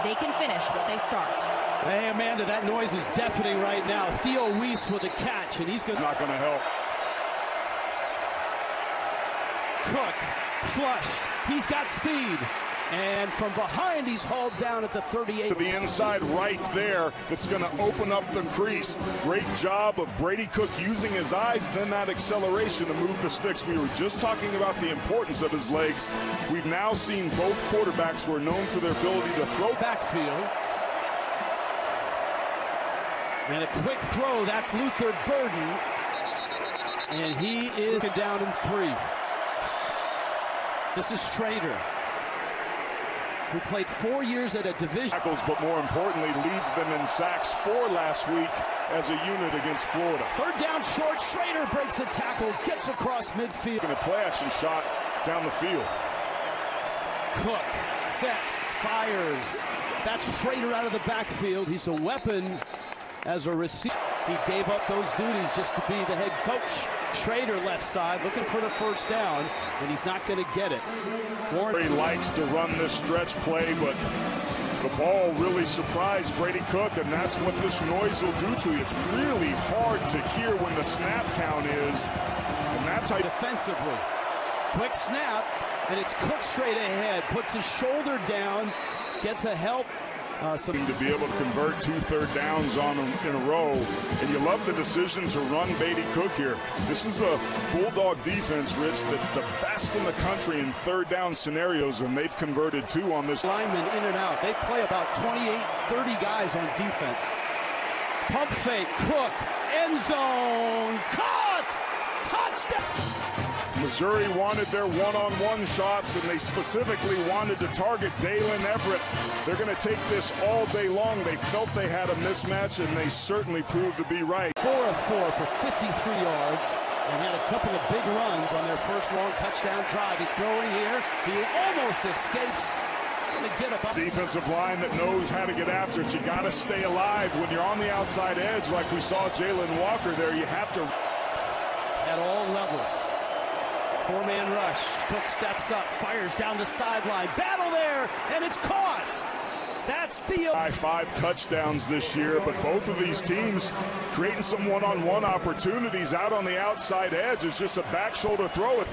they can finish what they start. Hey, Amanda, that noise is deafening right now. Theo Weiss with a catch, and he's not going to help. Cook, flushed. He's got speed. And from behind, he's hauled down at the 38. To the inside right there, that's going to open up the crease. Great job of Brady Cook using his eyes, then that acceleration to move the sticks. We were just talking about the importance of his legs. We've now seen both quarterbacks who are known for their ability to throw. Backfield. And a quick throw, that's Luther Burden. And he is down in 3. This is Schrader, who played 4 years at a division. Tackles, but more importantly, leads them in sacks 4 last week as a unit against Florida. Third down short, Schrader breaks a tackle, gets across midfield. And a play action shot down the field. Cook sets, fires. That's Schrader out of the backfield. He's a weapon as a receiver. He gave up those duties just to be the head coach. Schrader left side looking for the first down, and he's not going to get it. He likes to run this stretch play, but the ball really surprised Brady Cook, and that's what this noise will do to you. It's really hard to hear when the snap count is, and that's how. Defensively, quick snap, and it's Cook straight ahead, puts his shoulder down, gets a help. To be able to convert 2 third downs on in a row, and you love the decision to run Brady Cook here. This is a Bulldog defense, Rich, that's the best in the country in third down scenarios, and they've converted 2 on this. Linemen in and out. They play about 28, 30 guys on defense. Pump fake, Cook, end zone, caught, touchdown. Missouri wanted their one-on-one shots, and they specifically wanted to target Dalen Everett. They're going to take this all day long. They felt they had a mismatch, and they certainly proved to be right. 4 of 4 for 53 yards, and had a couple of big runs on their first long touchdown drive. He's throwing here. He almost escapes. He's going to get a defensive line that knows how to get after it. You got to stay alive when you're on the outside edge, like we saw Jalen Walker there. You have to at all levels. 4-man rush. Cook steps up, fires down the sideline. Battle there, and it's caught. That's Theo. 5 touchdowns this year, but both of these teams creating some one-on-one opportunities out on the outside edge. It's just a back shoulder throw.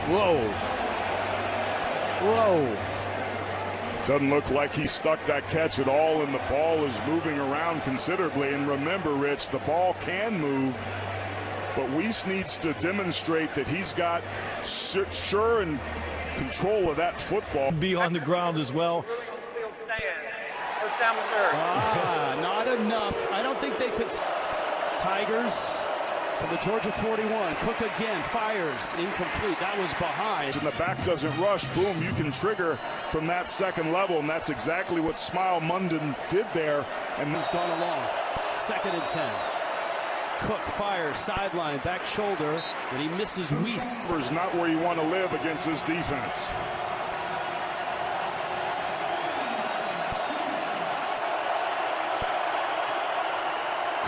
Whoa. Whoa. Doesn't look like he stuck that catch at all, and the ball is moving around considerably. And remember, Rich, the ball can move, but Weiss needs to demonstrate that he's got sure and control of that football. Be on the ground as well. First down, Missouri. Not enough. I don't think they could. Tigers from the Georgia 41. Cook again, fires, incomplete. That was behind. And the back doesn't rush, boom, you can trigger from that second level, and that's exactly what Smile Munden did there. And he's gone along. 2nd and 10. Cook fires, sideline, back shoulder, and he misses Weiss. Is not where you want to live against this defense.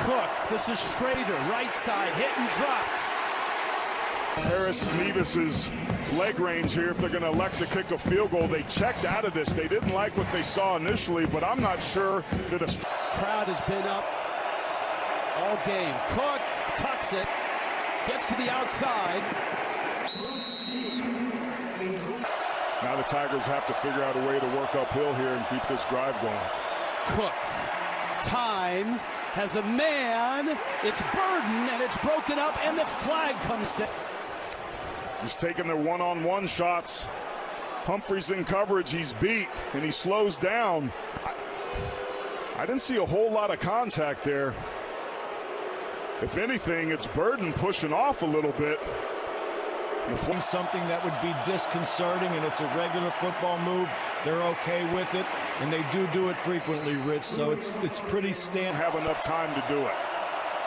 Cook, this is Schrader, right side, hit and dropped. Harris Nevis's leg range here, if they're going to elect to kick a field goal. They checked out of this. They didn't like what they saw initially, but I'm not sure that a crowd has been up all game. Cook tucks it, gets to the outside. Now the Tigers have to figure out a way to work uphill here and keep this drive going. Cook, time, has a man, it's Burden, and it's broken up, and the flag comes down. Just taking their one-on-one shots. Humphreys in coverage, he's beat, and he slows down. I didn't see a whole lot of contact there. If anything, it's Burden pushing off a little bit. Something that would be disconcerting, and it's a regular football move. They're okay with it, and they do it frequently, Rich, so it's pretty standard. Have enough time to do it.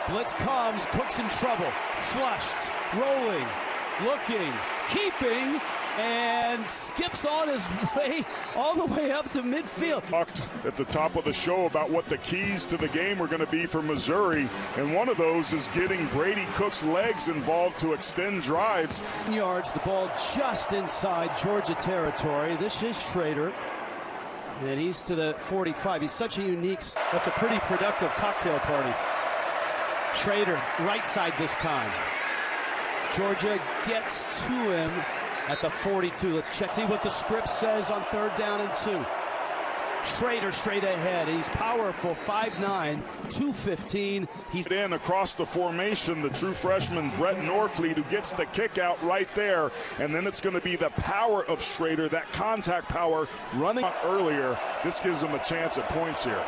Blitz comes, Cook's in trouble. Flushed, rolling, looking, keeping, and and skips on his way all the way up to midfield. Talked at the top of the show about what the keys to the game are going to be for Missouri, and one of those is getting Brady Cook's legs involved to extend drives. Yards, the ball just inside Georgia territory. This is Schrader, and he's to the 45. He's such a unique. That's a pretty productive cocktail party. Schrader, right side this time. Georgia gets to him at the 42. Let's check, see what the script says on 3rd down and 2. Schrader straight ahead. He's powerful, 5'9", 215. He's in across the formation, the true freshman Brett Norfleet, who gets the kick out right there. And then it's going to be the power of Schrader, that contact power running earlier. This gives him a chance at points here.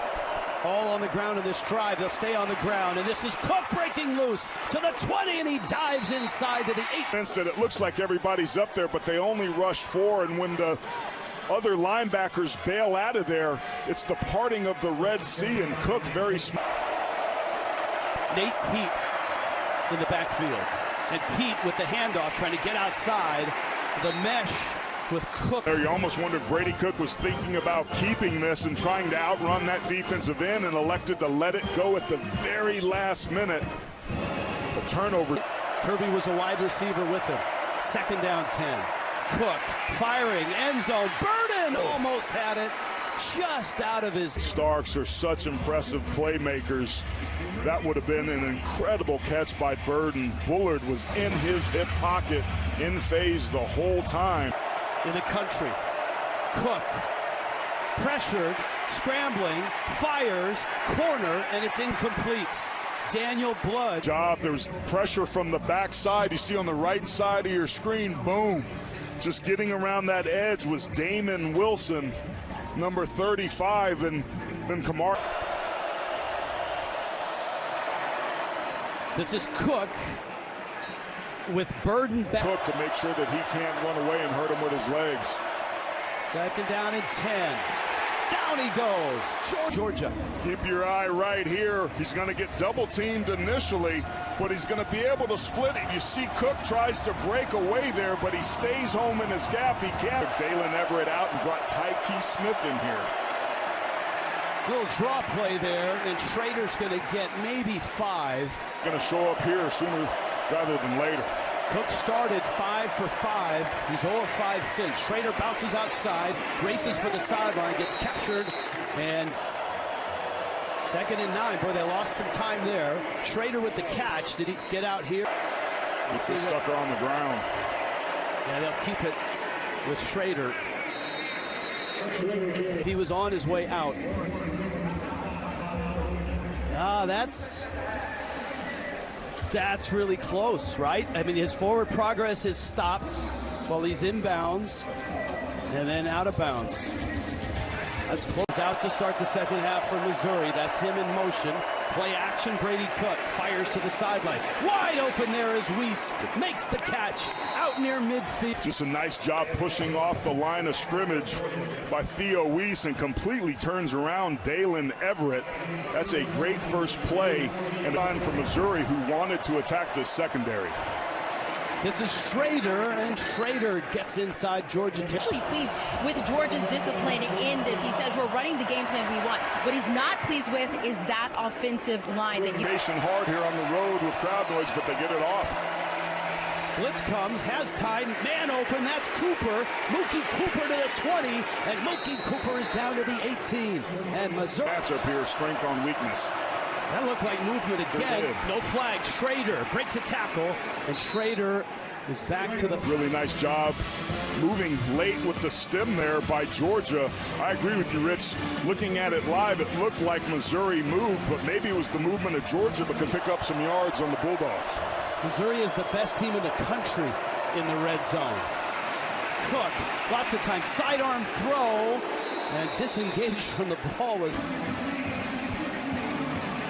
all on the ground in this drive. They'll stay on the ground, and this is Cook breaking loose to the 20, and he dives inside to the 8. That it looks like everybody's up there, but they only rush 4, and when the other linebackers bail out of there, it's the parting of the Red Sea, and Cook very smart. Nate Pete in the backfield, and Pete with the handoff trying to get outside the mesh with Cook. There, you almost wonder if Brady Cook was thinking about keeping this and trying to outrun that defensive end, and elected to let it go at the very last minute. A turnover. Kirby was a wide receiver with him. 2nd down 10. Cook firing, end zone. Burden almost had it, just out of his. Starks are such impressive playmakers. That would have been an incredible catch by Burden. Bullard was in his hip pocket, in phase the whole time. In the country, Cook pressured, scrambling, fires, corner, and it's incomplete. Daniel Blood. There was pressure from the backside. You see on the right side of your screen, boom. Just getting around that edge was Damon Wilson, number 35, and then Kamar. This is Cook with Burden back. Cook to make sure that he can't run away and hurt him with his legs. 2nd down and 10. Down he goes. Georgia. Keep your eye right here. He's going to get double teamed initially, but he's going to be able to split it. You see Cook tries to break away there, but he stays home in his gap. He can't. Dalen Everett out and brought Tyke Smith in here. Little draw play there, and Schrader's going to get maybe 5. Going to show up here sooner rather than later. Cook started 5 for 5. He's 0 of 5 since. Schrader bounces outside, races for the sideline, gets captured, and 2nd and 9. Boy, they lost some time there. Schrader with the catch. Did he get out here? It's a sucker on the ground. Yeah, they'll keep it with Schrader. He was on his way out. That's really close, right? I mean, his forward progress is stopped while he's inbounds and then out of bounds. That's close. Out to start the second half for Missouri. That's him in motion. Play action, Brady Cook fires to the sideline. Wide open there is Weiss. Makes the catch out near midfield. Just a nice job pushing off the line of scrimmage by Theo Weiss, and completely turns around Dalen Everett. That's a great first play, and on for Missouri, who wanted to attack this secondary. This is Schrader, and Schrader gets inside Georgia. Actually pleased with Georgia's discipline in this. He says we're running the game plan we want. What he's not pleased with is that offensive line that you. Hard here on the road with crowd noise, but they get it off. Blitz comes, has time, man open, that's Cooper. Mookie Cooper to the 20, and Mookie Cooper is down to the 18. And Missouri. Matchup here, strength on weakness. That looked like movement again. No flag. Schrader breaks a tackle, and Schrader is back to the. Really nice job moving late with the stem there by Georgia. I agree with you, Rich. Looking at it live, it looked like Missouri moved, but maybe it was the movement of Georgia because pick up some yards on the Bulldogs. Missouri is the best team in the country in the red zone. Cook, lots of time, sidearm throw, and disengaged from the ball was.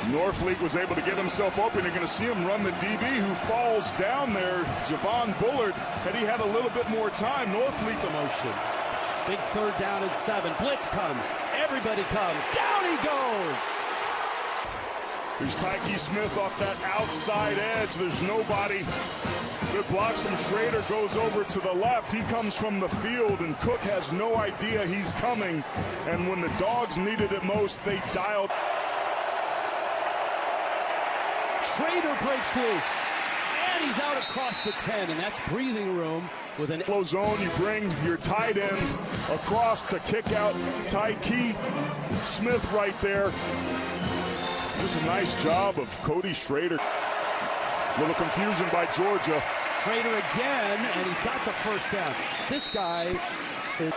Norfleet was able to get himself open. You're going to see him run the DB who falls down there, Javon Bullard. Had he had a little bit more time, Norfleet the motion. Big 3rd down and 7. Blitz comes. Everybody comes. Down he goes. There's Tyke Smith off that outside edge. There's nobody. Good blocks from Schrader, goes over to the left. He comes from the field, and Cook has no idea he's coming. And when the Dogs needed it most, they dialed. Schrader breaks loose, and he's out across the 10, and that's breathing room with an Low zone, you bring your tight end across to kick out Tyke Smith right there. Just a nice job of Cody Schrader. Little confusion by Georgia. Schrader again, and he's got the first down. This guy is...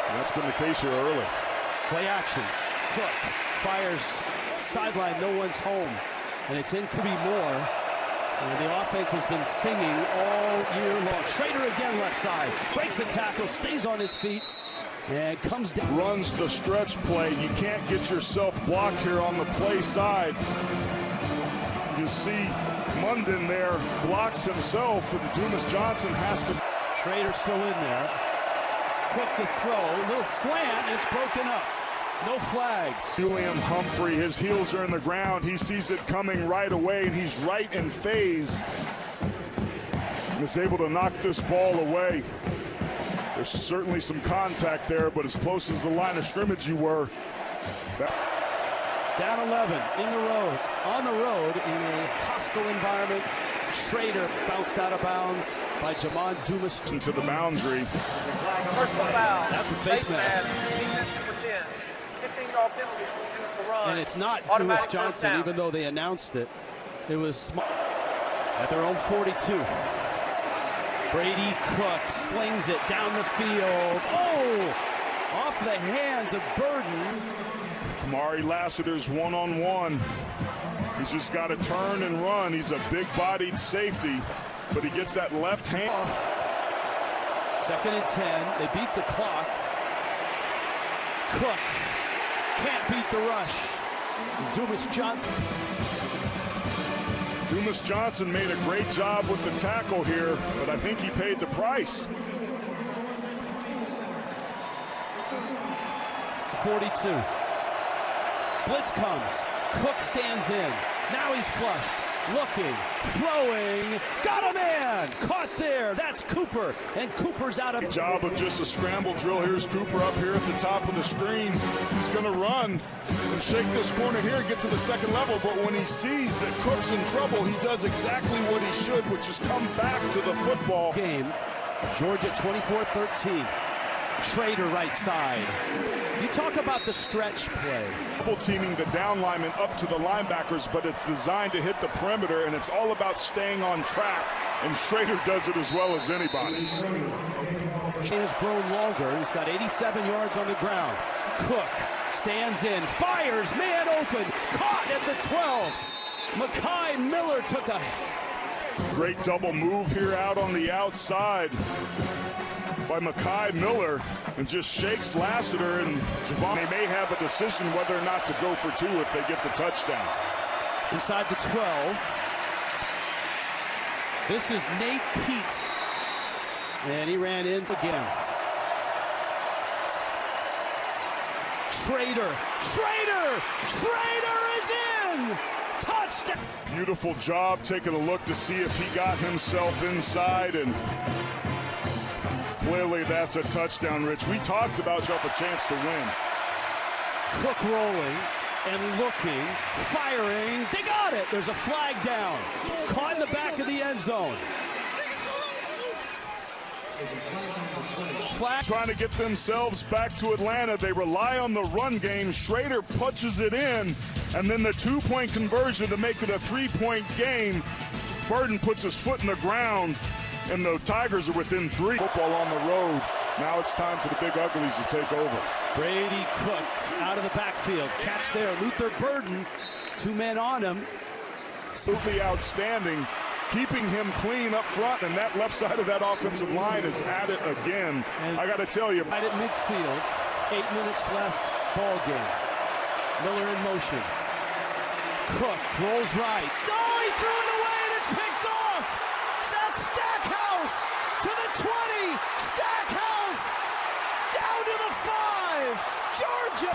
That's been the case here early. Play action. Cook fires sideline, no one's home. And it's in Kobe Moore. And the offense has been singing all year long. Schrader again left side. Breaks a tackle, stays on his feet, and comes down. Runs the stretch play. You can't get yourself blocked here on the play side. You see Munden there blocks himself, and Dumas Johnson has to. Schrader still in there. Cook to throw. A little slant, and it's broken up. No flags. William Humphrey, his heels are in the ground. He sees it coming right away, and he's right in phase. And is able to knock this ball away. There's certainly some contact there, but as close as the line of scrimmage you were. Down 11, in the road, on the road, in a hostile environment. Schrader bounced out of bounds by Jamon Dumas. Into the boundary. Personal foul. That's a face mask. Defense number 10. 15-yard penalty for the run. And it's not Automatic Dumas first Johnson, down. even though they announced it. It was small. At their own 42. Brady Cook slings it down the field. Oh! Off the hands of Burden. Kamari Lassiter's one-on-one. He's just got to turn and run. He's a big-bodied safety, but he gets that left hand. 2nd and 10. They beat the clock. Cook can't beat the rush. Dumas Johnson. Dumas Johnson made a great job with the tackle here, but I think he paid the price. 42. Blitz comes. Cook stands in. Now he's flushed. Looking. Throwing. Got a man. Caught there. That's Cooper. And Cooper's out of... Good job of just a scramble drill. Here's Cooper up here at the top of the screen. He's going to run and shake this corner here and get to the second level. But when he sees that Cook's in trouble, he does exactly what he should, which is come back to the football. Game. Georgia 24-13. Schrader right side. You talk about the stretch play. Double teaming the down lineman up to the linebackers, but it's designed to hit the perimeter, and it's all about staying on track, and Schrader does it as well as anybody. He has grown longer. He's got 87 yards on the ground. Cook stands in, fires, man open, caught at the 12. Mekhi Miller took a... Great double move here out on the outside by Mekhi Miller, and just shakes Lassiter, and Javon. They may have a decision whether or not to go for two if they get the touchdown. Inside the 12. This is Nate Pete. And he ran in again. Schrader. Schrader! Schrader is in! Touchdown! Beautiful job taking a look to see if he got himself inside, and clearly that's a touchdown, Rich. We talked about yourself a chance to win. Cook rolling and looking, firing. They got it. There's a flag down. Caught in the back of the end zone. Flag. Trying to get themselves back to Atlanta. They rely on the run game. Schrader punches it in, and then the two-point conversion to make it a three-point game. Burden puts his foot in the ground, and the Tigers are within 3. Football on the road. Now it's time for the Big Uglies to take over. Brady Cook out of the backfield. Catch there. Luther Burden. 2 men on him. Absolutely outstanding. Keeping him clean up front, and that left side of that offensive line is at it again. And I got to tell you. Right at midfield. 8 minutes left. Ball game. Miller in motion. Cook rolls right. Oh, he threw it away, and it's picked off. That's Stackhouse to the 20. Stackhouse down to the 5. Georgia.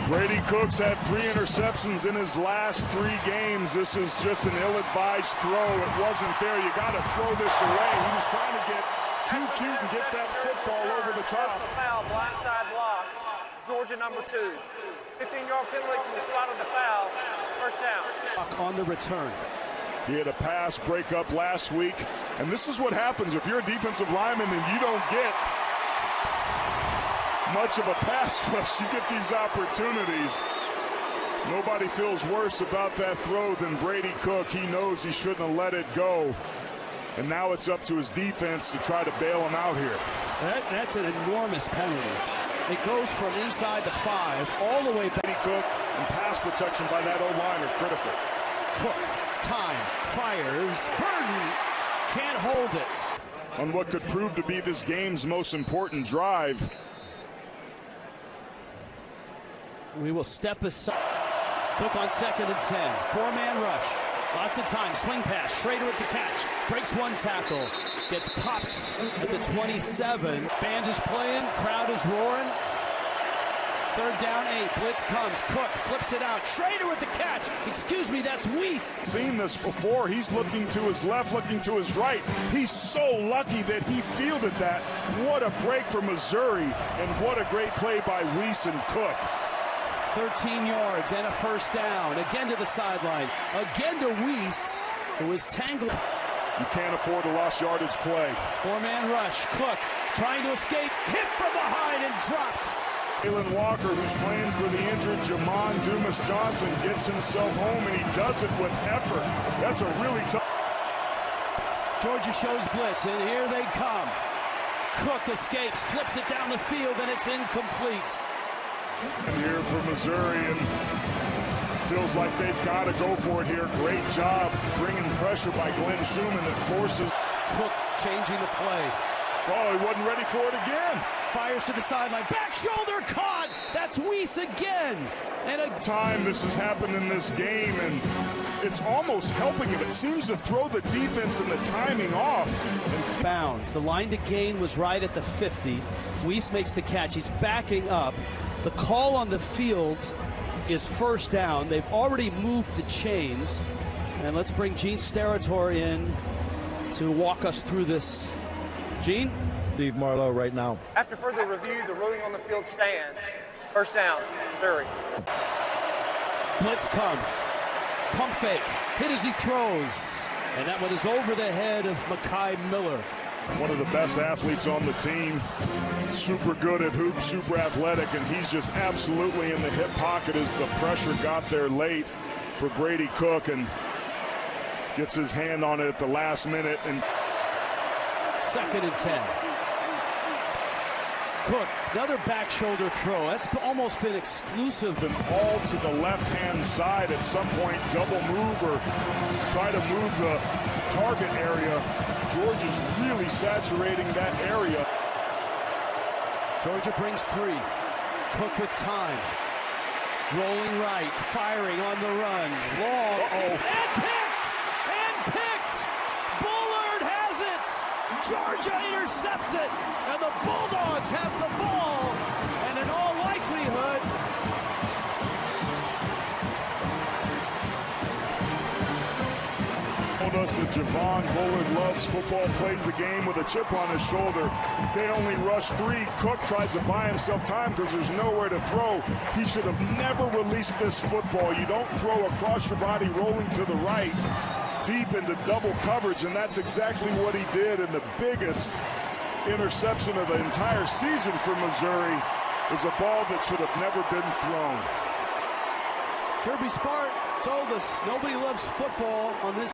Brady Cook's had 3 interceptions in his last 3 games. This is just an ill-advised throw. It wasn't there. You got to throw this away. He was trying to get too cute and get that football over the top. Personal foul, blindside block. Georgia number 2. 15-yard penalty from the spot of the foul. First down. On the return. He had a pass breakup last week, and this is what happens if you're a defensive lineman and you don't get much of a pass rush. You get these opportunities. Nobody feels worse about that throw than Brady Cook. He knows he shouldn't have let it go, and now it's up to his defense to try to bail him out here. That's an enormous penalty. It goes from inside the 5 all the way back. Brady Cook and pass protection by that O-line are critical. Cook, time, fires, Burden can't hold it. On what could prove to be this game's most important drive. We will step aside. Cook on 2nd and 10. 4-man rush. Lots of time. Swing pass. Schrader with the catch. Breaks 1 tackle. Gets popped at the 27. Band is playing. Crowd is roaring. 3rd down, 8. Blitz comes. Cook flips it out. Schrader with the catch. Excuse me, that's Weiss. Seen this before. He's looking to his left, looking to his right. He's so lucky that he fielded that. What a break for Missouri, and what a great play by Weiss and Cook. 13 yards and a 1st down. Again to the sideline. Again to Weiss, who is tangled. You can't afford a lost yardage play. 4-man rush. Cook trying to escape. Hit from behind and dropped. Jalen Walker, who's playing for the injured Jamon Dumas Johnson, gets himself home, and he does it with effort. That's a really tough. Georgia shows blitz, and here they come. Cook escapes, flips it down the field, and it's incomplete. And here for Missouri, and feels like they've got to go for it here. Great job bringing pressure by Glenn Schumann that forces. Cook changing the play. Oh, he wasn't ready for it again. Fires to the sideline. Back shoulder caught. That's Weiss again. And a time this has happened in this game, and it's almost helping him. It seems to throw the defense and the timing off. And bounds. The line to gain was right at the 50. Weiss makes the catch. He's backing up. The call on the field is 1st down. They've already moved the chains. And let's bring Gene Steratore in to walk us through this. Gene? Steve Marlowe right now. After further review, the ruling on the field stands. First down, Missouri. Blitz comes. Pump fake. Hit as he throws. And that one is over the head of Mekhi Miller. One of the best athletes on the team. Super good at hoops, super athletic, and he's just absolutely in the hip pocket as the pressure got there late for Brady Cook, and gets his hand on it at the last minute. And 2nd and 10. Cook, another back shoulder throw. That's almost been exclusive. And all to the left-hand side at some point, double move or try to move the target area. Georgia's really saturating that area. Georgia brings 3. Cook with time. Rolling right, firing on the run. Long. And picked! And picked! Bullard has it! Georgia intercepts it, and the Bulldogs have the ball, and in all likelihood, told us that Javon Bullard loves football, plays the game with a chip on his shoulder. They only rush 3. Cook tries to buy himself time because there's nowhere to throw. He should have never released this football. You don't throw across your body rolling to the right deep into double coverage, and that's exactly what he did. And the biggest interception of the entire season for Missouri is a ball that should have never been thrown. Kirby Smart told us nobody loves football on this